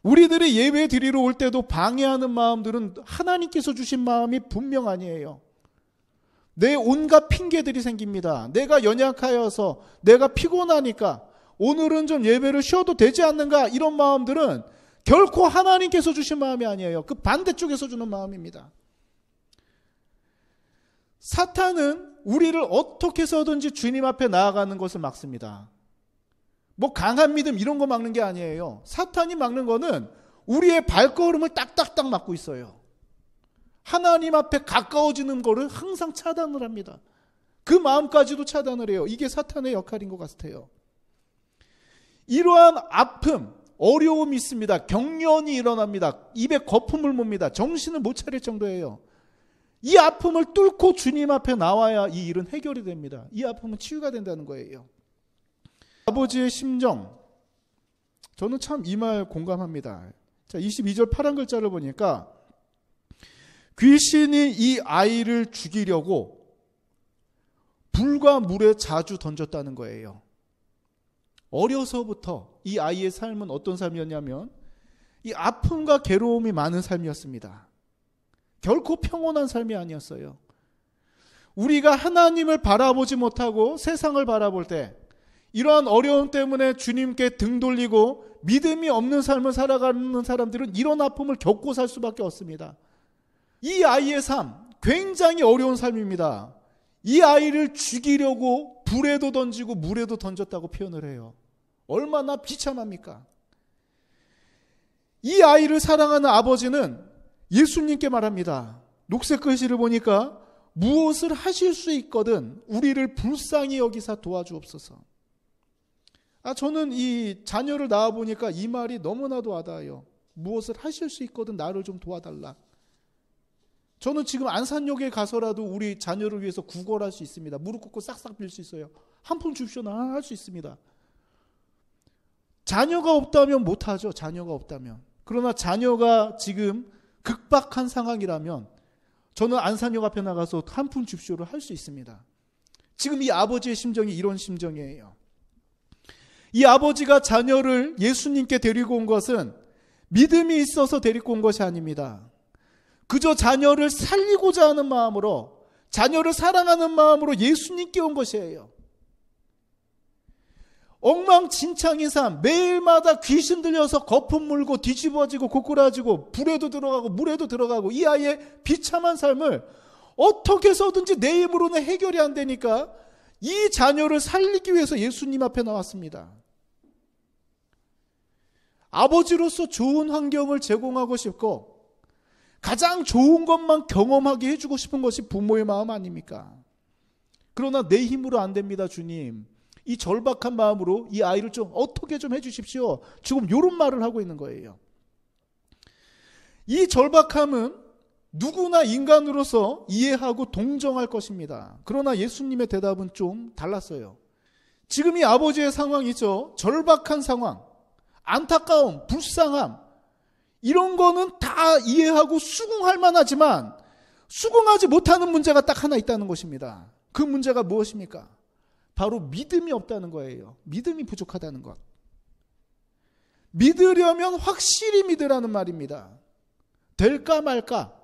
우리들이 예배 드리러 올 때도 방해하는 마음들은 하나님께서 주신 마음이 분명 아니에요. 내 온갖 핑계들이 생깁니다. 내가 연약하여서, 내가 피곤하니까 오늘은 좀 예배를 쉬어도 되지 않는가, 이런 마음들은 결코 하나님께서 주신 마음이 아니에요. 그 반대쪽에서 주는 마음입니다. 사탄은 우리를 어떻게 해서든지 주님 앞에 나아가는 것을 막습니다. 뭐 강한 믿음 이런 거 막는 게 아니에요. 사탄이 막는 거는 우리의 발걸음을 딱딱딱 막고 있어요. 하나님 앞에 가까워지는 거를 항상 차단을 합니다. 그 마음까지도 차단을 해요. 이게 사탄의 역할인 것 같아요. 이러한 아픔, 어려움이 있습니다. 경련이 일어납니다. 입에 거품을 뭅니다. 정신을 못 차릴 정도예요. 이 아픔을 뚫고 주님 앞에 나와야 이 일은 해결이 됩니다. 이 아픔은 치유가 된다는 거예요. 아버지의 심정, 저는 참 이 말 공감합니다. 자, 22절 파란 글자를 보니까 귀신이 이 아이를 죽이려고 불과 물에 자주 던졌다는 거예요. 어려서부터 이 아이의 삶은 어떤 삶이었냐면 이 아픔과 괴로움이 많은 삶이었습니다. 결코 평온한 삶이 아니었어요. 우리가 하나님을 바라보지 못하고 세상을 바라볼 때 이러한 어려움 때문에 주님께 등 돌리고 믿음이 없는 삶을 살아가는 사람들은 이런 아픔을 겪고 살 수밖에 없습니다. 이 아이의 삶, 굉장히 어려운 삶입니다. 이 아이를 죽이려고 불에도 던지고 물에도 던졌다고 표현을 해요. 얼마나 비참합니까? 이 아이를 사랑하는 아버지는 예수님께 말합니다. 녹색 글씨를 보니까 무엇을 하실 수 있거든 우리를 불쌍히 여기사 도와주옵소서. 저는 이 자녀를 낳아보니까 이 말이 너무나도 와닿아요. 무엇을 하실 수 있거든 나를 좀 도와달라. 저는 지금 안산역에 가서라도 우리 자녀를 위해서 구걸할 수 있습니다. 무릎 꿇고 싹싹 빌 수 있어요. 한 푼 주십시오. 나 할 수 있습니다. 자녀가 없다면 못하죠. 자녀가 없다면. 그러나 자녀가 지금 극박한 상황이라면 저는 안산역 앞에 나가서 한 푼 줍쇼를 할 수 있습니다. 지금 이 아버지의 심정이 이런 심정이에요. 이 아버지가 자녀를 예수님께 데리고 온 것은 믿음이 있어서 데리고 온 것이 아닙니다. 그저 자녀를 살리고자 하는 마음으로, 자녀를 사랑하는 마음으로 예수님께 온 것이에요. 엉망진창인 삶, 매일마다 귀신 들려서 거품 물고 뒤집어지고 고꾸라지고 불에도 들어가고 물에도 들어가고 이 아이의 비참한 삶을 어떻게 해서든지 내 힘으로는 해결이 안 되니까 이 자녀를 살리기 위해서 예수님 앞에 나왔습니다. 아버지로서 좋은 환경을 제공하고 싶고 가장 좋은 것만 경험하게 해주고 싶은 것이 부모의 마음 아닙니까? 그러나 내 힘으로 안 됩니다, 주님. 이 절박한 마음으로 이 아이를 좀 어떻게 좀 해주십시오. 지금 이런 말을 하고 있는 거예요. 이 절박함은 누구나 인간으로서 이해하고 동정할 것입니다. 그러나 예수님의 대답은 좀 달랐어요. 지금 이 아버지의 상황이죠. 절박한 상황, 안타까움, 불쌍함, 이런 거는 다 이해하고 수긍할 만하지만 수긍하지 못하는 문제가 딱 하나 있다는 것입니다. 그 문제가 무엇입니까? 바로 믿음이 없다는 거예요. 믿음이 부족하다는 것. 믿으려면 확실히 믿으라는 말입니다. 될까 말까.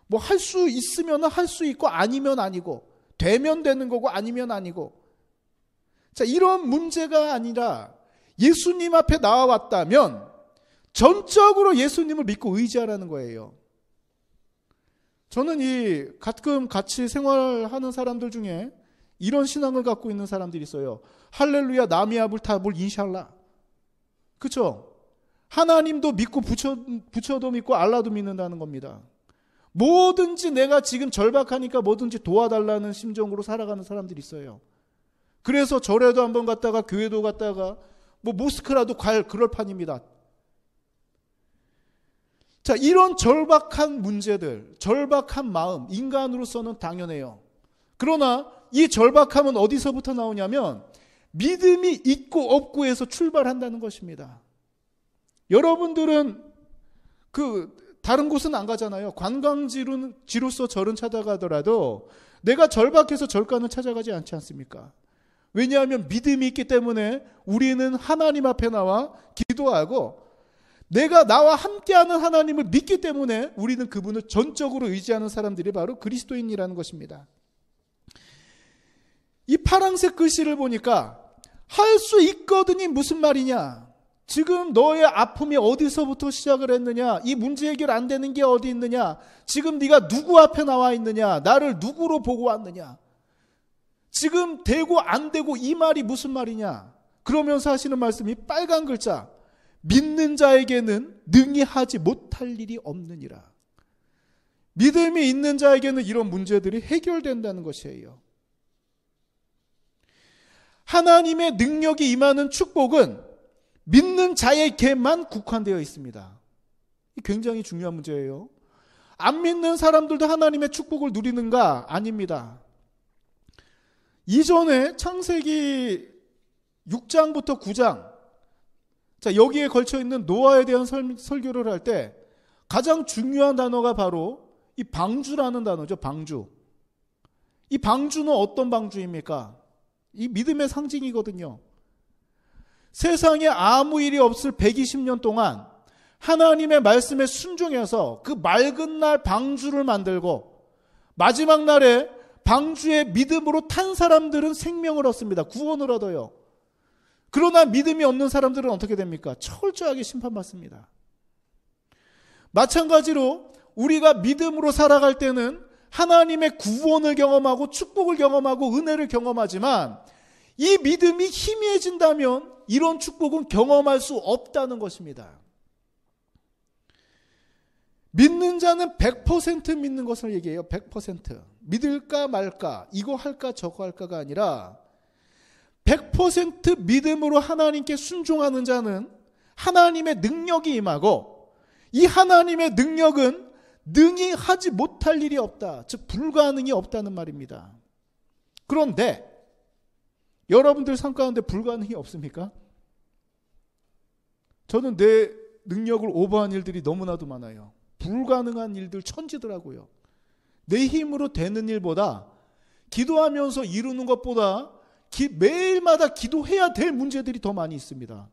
뭐 할 수 있으면 할 수 있고 아니면 아니고, 되면 되는 거고 아니면 아니고. 자, 이런 문제가 아니라 예수님 앞에 나와왔다면 전적으로 예수님을 믿고 의지하라는 거예요. 저는 가끔 같이 생활하는 사람들 중에 이런 신앙을 갖고 있는 사람들이 있어요. 할렐루야, 나미아불 타불 인샬라. 그렇죠? 하나님도 믿고 부처도 믿고 알라도 믿는다는 겁니다. 뭐든지 내가 지금 절박하니까 뭐든지 도와달라는 심정으로 살아가는 사람들이 있어요. 그래서 절에도 한번 갔다가 교회도 갔다가 뭐 모스크라도 갈 그럴 판입니다. 자, 이런 절박한 문제들, 절박한 마음, 인간으로서는 당연해요. 그러나 이 절박함은 어디서부터 나오냐면 믿음이 있고 없고에서 출발한다는 것입니다. 여러분들은 다른 곳은 안 가잖아요. 관광지로서 절은 찾아가더라도 내가 절박해서 절간을 찾아가지 않지 않습니까? 왜냐하면 믿음이 있기 때문에 우리는 하나님 앞에 나와 기도하고 내가 나와 함께하는 하나님을 믿기 때문에 우리는 그분을 전적으로 의지하는 사람들이 바로 그리스도인이라는 것입니다. 이 파란색 글씨를 보니까 할 수 있거든이 무슨 말이냐? 지금 너의 아픔이 어디서부터 시작을 했느냐? 이 문제 해결 안 되는 게 어디 있느냐? 지금 네가 누구 앞에 나와 있느냐? 나를 누구로 보고 왔느냐? 지금 되고 안 되고 이 말이 무슨 말이냐? 그러면서 하시는 말씀이 빨간 글자, 믿는 자에게는 능히 하지 못할 일이 없느니라. 믿음이 있는 자에게는 이런 문제들이 해결된다는 것이에요. 하나님의 능력이 임하는 축복은 믿는 자에게만 국한되어 있습니다. 굉장히 중요한 문제예요. 안 믿는 사람들도 하나님의 축복을 누리는가? 아닙니다. 이전에 창세기 6장부터 9장, 자, 여기에 걸쳐 있는 노아에 대한 설교를 할 때 가장 중요한 단어가 바로 이 방주라는 단어죠. 방주. 이 방주는 어떤 방주입니까? 이 믿음의 상징이거든요. 세상에 아무 일이 없을 120년 동안 하나님의 말씀에 순종해서 그 맑은 날 방주를 만들고 마지막 날에 방주의 믿음으로 탄 사람들은 생명을 얻습니다. 구원을 얻어요. 그러나 믿음이 없는 사람들은 어떻게 됩니까? 철저하게 심판받습니다. 마찬가지로 우리가 믿음으로 살아갈 때는 하나님의 구원을 경험하고 축복을 경험하고 은혜를 경험하지만 이 믿음이 희미해진다면 이런 축복은 경험할 수 없다는 것입니다. 믿는 자는 100% 믿는 것을 얘기해요. 100%. 믿을까 말까, 이거 할까 저거 할까가 아니라 100% 믿음으로 하나님께 순종하는 자는 하나님의 능력이 임하고 이 하나님의 능력은 능히 하지 못할 일이 없다. 즉 불가능이 없다는 말입니다. 그런데 여러분들 삶 가운데 불가능이 없습니까? 저는 내 능력을 오버한 일들이 너무나도 많아요. 불가능한 일들 천지더라고요. 내 힘으로 되는 일보다 기도하면서 이루는 것보다 매일마다 기도해야 될 문제들이 더 많이 있습니다.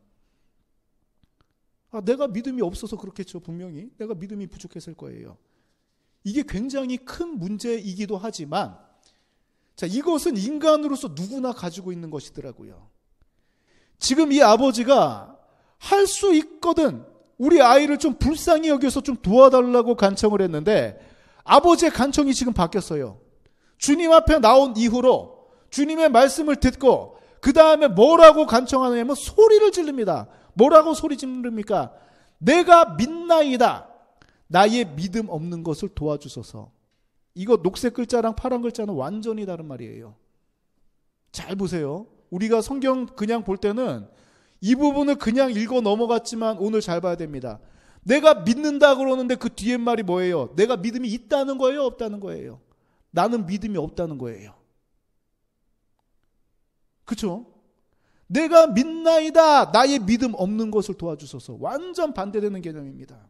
내가 믿음이 없어서 그렇겠죠. 분명히 내가 믿음이 부족했을 거예요. 이게 굉장히 큰 문제이기도 하지만 자, 이것은 인간으로서 누구나 가지고 있는 것이더라고요. 지금 이 아버지가 할 수 있거든 우리 아이를 좀 불쌍히 여겨서 좀 도와달라고 간청을 했는데 아버지의 간청이 지금 바뀌었어요. 주님 앞에 나온 이후로 주님의 말씀을 듣고 그 다음에 뭐라고 간청하냐면 소리를 지릅니다. 뭐라고 소리 지릅니까? 내가 믿나이다. 나의 믿음 없는 것을 도와주소서. 이거 녹색 글자랑 파란 글자는 완전히 다른 말이에요. 잘 보세요. 우리가 성경 그냥 볼 때는 이 부분을 그냥 읽어 넘어갔지만 오늘 잘 봐야 됩니다. 내가 믿는다 그러는데 그 뒤에 말이 뭐예요? 내가 믿음이 있다는 거예요? 없다는 거예요? 나는 믿음이 없다는 거예요. 그렇죠? 내가 믿나이다. 나의 믿음 없는 것을 도와주소서. 완전 반대되는 개념입니다.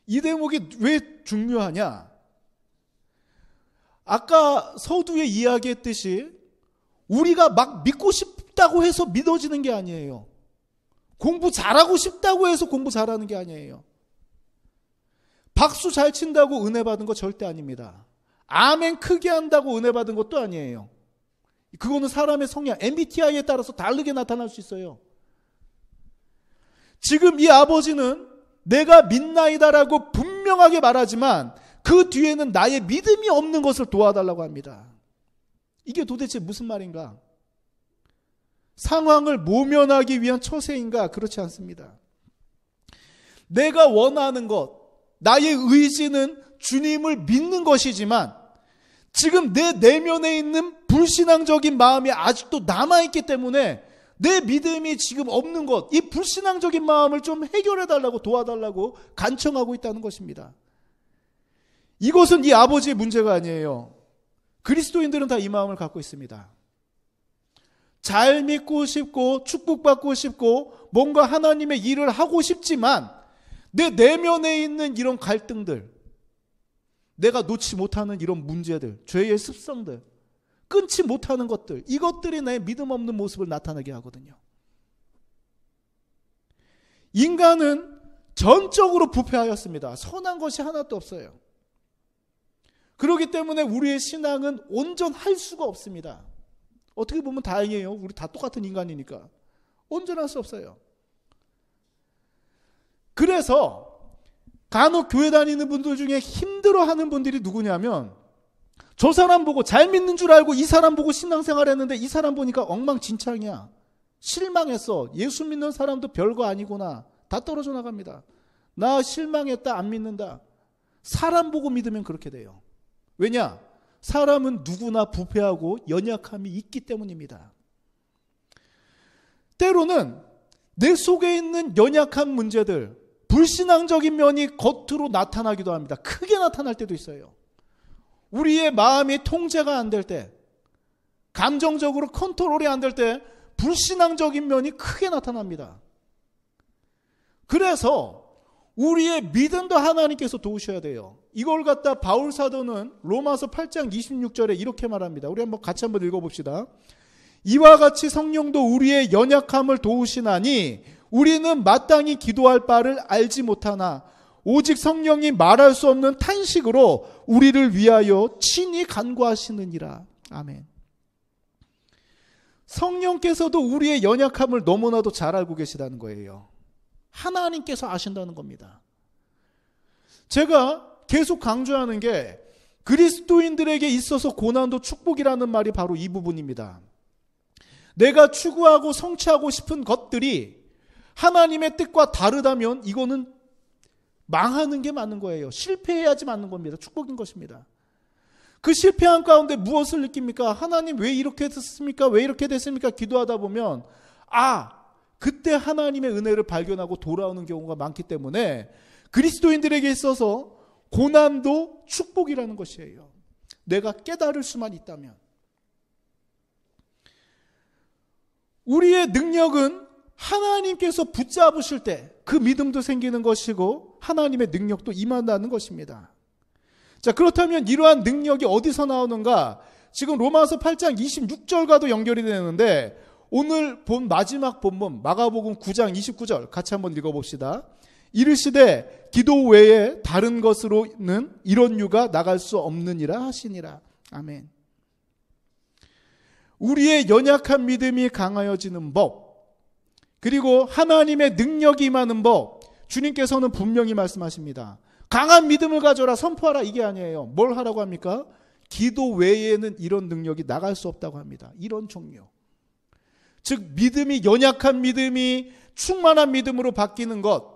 이 대목이 왜 중요하냐? 아까 서두에 이야기했듯이 우리가 막 믿고 싶다고 해서 믿어지는 게 아니에요. 공부 잘하고 싶다고 해서 공부 잘하는 게 아니에요. 박수 잘 친다고 은혜 받은 거 절대 아닙니다. 아멘 크게 한다고 은혜 받은 것도 아니에요. 그거는 사람의 성향, MBTI에 따라서 다르게 나타날 수 있어요. 지금 이 아버지는 내가 믿나이다라고 분명하게 말하지만 그 뒤에는 나의 믿음이 없는 것을 도와달라고 합니다. 이게 도대체 무슨 말인가? 상황을 모면하기 위한 처세인가? 그렇지 않습니다. 내가 원하는 것, 나의 의지는 주님을 믿는 것이지만 지금 내 내면에 있는 불신앙적인 마음이 아직도 남아있기 때문에 내 믿음이 지금 없는 것, 이 불신앙적인 마음을 좀 해결해달라고 도와달라고 간청하고 있다는 것입니다. 이것은 이 아버지의 문제가 아니에요. 그리스도인들은 다 이 마음을 갖고 있습니다. 잘 믿고 싶고 축복받고 싶고 뭔가 하나님의 일을 하고 싶지만 내 내면에 있는 이런 갈등들, 내가 놓지 못하는 이런 문제들, 죄의 습성들, 끊지 못하는 것들, 이것들이 내 믿음 없는 모습을 나타나게 하거든요. 인간은 전적으로 부패하였습니다. 선한 것이 하나도 없어요. 그렇기 때문에 우리의 신앙은 온전할 수가 없습니다. 어떻게 보면 다행이에요. 우리 다 똑같은 인간이니까. 온전할 수 없어요. 그래서 간혹 교회 다니는 분들 중에 힘들어하는 분들이 누구냐면, 저 사람 보고 잘 믿는 줄 알고 이 사람 보고 신앙생활 했는데 이 사람 보니까 엉망진창이야. 실망했어. 예수 믿는 사람도 별거 아니구나. 다 떨어져 나갑니다. 나 실망했다, 안 믿는다. 사람 보고 믿으면 그렇게 돼요. 왜냐? 사람은 누구나 부패하고 연약함이 있기 때문입니다. 때로는 내 속에 있는 연약한 문제들, 불신앙적인 면이 겉으로 나타나기도 합니다. 크게 나타날 때도 있어요. 우리의 마음이 통제가 안 될 때, 감정적으로 컨트롤이 안 될 때 불신앙적인 면이 크게 나타납니다. 그래서 우리의 믿음도 하나님께서 도우셔야 돼요. 이걸 갖다 바울 사도는 로마서 8장 26절에 이렇게 말합니다. 우리 같이 한번 읽어봅시다. 이와 같이 성령도 우리의 연약함을 도우시나니 우리는 마땅히 기도할 바를 알지 못하나 오직 성령이 말할 수 없는 탄식으로 우리를 위하여 친히 간구하시느니라. 아멘. 성령께서도 우리의 연약함을 너무나도 잘 알고 계시다는 거예요. 하나님께서 아신다는 겁니다. 제가 계속 강조하는 게 그리스도인들에게 있어서 고난도 축복이라는 말이 바로 이 부분입니다. 내가 추구하고 성취하고 싶은 것들이 하나님의 뜻과 다르다면 이거는 망하는 게 맞는 거예요. 실패해야지 맞는 겁니다. 축복인 것입니다. 그 실패한 가운데 무엇을 느낍니까? 하나님 왜 이렇게 됐습니까? 왜 이렇게 됐습니까? 기도하다 보면 그때 하나님의 은혜를 발견하고 돌아오는 경우가 많기 때문에 그리스도인들에게 있어서 고난도 축복이라는 것이에요. 내가 깨달을 수만 있다면. 우리의 능력은 하나님께서 붙잡으실 때 그 믿음도 생기는 것이고 하나님의 능력도 임한다는 것입니다. 자, 그렇다면 이러한 능력이 어디서 나오는가? 지금 로마서 8장 26절과도 연결이 되는데 오늘 본 마지막 본문 마가복음 9장 29절 같이 한번 읽어봅시다. 이르시되 기도 외에 다른 것으로는 이런 유가 나갈 수 없느니라 하시니라. 아멘. 우리의 연약한 믿음이 강하여지는 법, 그리고 하나님의 능력이 임하는 법, 주님께서는 분명히 말씀하십니다. 강한 믿음을 가져라, 선포하라, 이게 아니에요. 뭘 하라고 합니까? 기도 외에는 이런 능력이 나갈 수 없다고 합니다. 이런 종류. 즉 믿음이, 연약한 믿음이 충만한 믿음으로 바뀌는 것,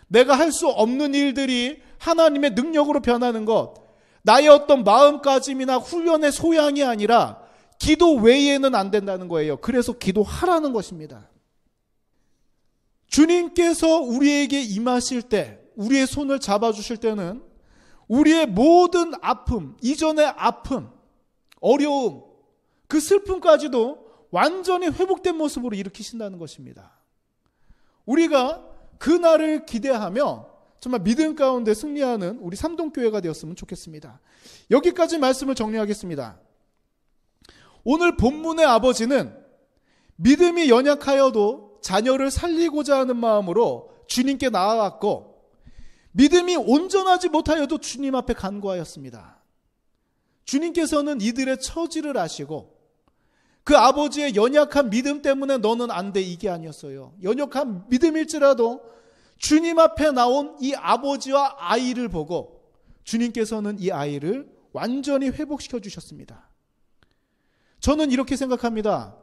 내가 할 수 없는 일들이 하나님의 능력으로 변하는 것, 나의 어떤 마음가짐이나 훈련의 소양이 아니라 기도 외에는 안 된다는 거예요. 그래서 기도하라는 것입니다. 주님께서 우리에게 임하실 때, 우리의 손을 잡아주실 때는 우리의 모든 아픔, 이전의 아픔, 어려움, 그 슬픔까지도 완전히 회복된 모습으로 일으키신다는 것입니다. 우리가 그날을 기대하며 정말 믿음 가운데 승리하는 우리 삼동교회가 되었으면 좋겠습니다. 여기까지 말씀을 정리하겠습니다. 오늘 본문의 아버지는 믿음이 연약하여도 자녀를 살리고자 하는 마음으로 주님께 나아갔고, 믿음이 온전하지 못하여도 주님 앞에 간구하였습니다. 주님께서는 이들의 처지를 아시고 그 아버지의 연약한 믿음 때문에 너는 안 돼, 이게 아니었어요. 연약한 믿음일지라도 주님 앞에 나온 이 아버지와 아이를 보고 주님께서는 이 아이를 완전히 회복시켜 주셨습니다. 저는 이렇게 생각합니다.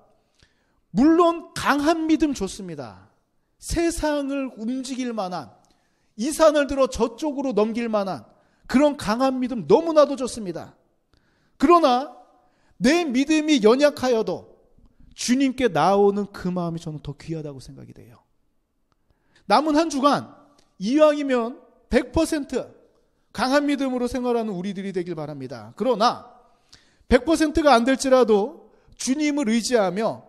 물론 강한 믿음 좋습니다. 세상을 움직일 만한, 이 산을 들어 저쪽으로 넘길 만한 그런 강한 믿음 너무나도 좋습니다. 그러나 내 믿음이 연약하여도 주님께 나오는 그 마음이 저는 더 귀하다고 생각이 돼요. 남은 한 주간 이왕이면 100% 강한 믿음으로 생활하는 우리들이 되길 바랍니다. 그러나 100%가 안 될지라도 주님을 의지하며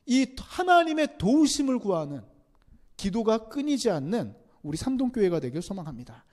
이 하나님의 도우심을 구하는 기도가 끊이지 않는 우리 삼동교회가 되길 소망합니다.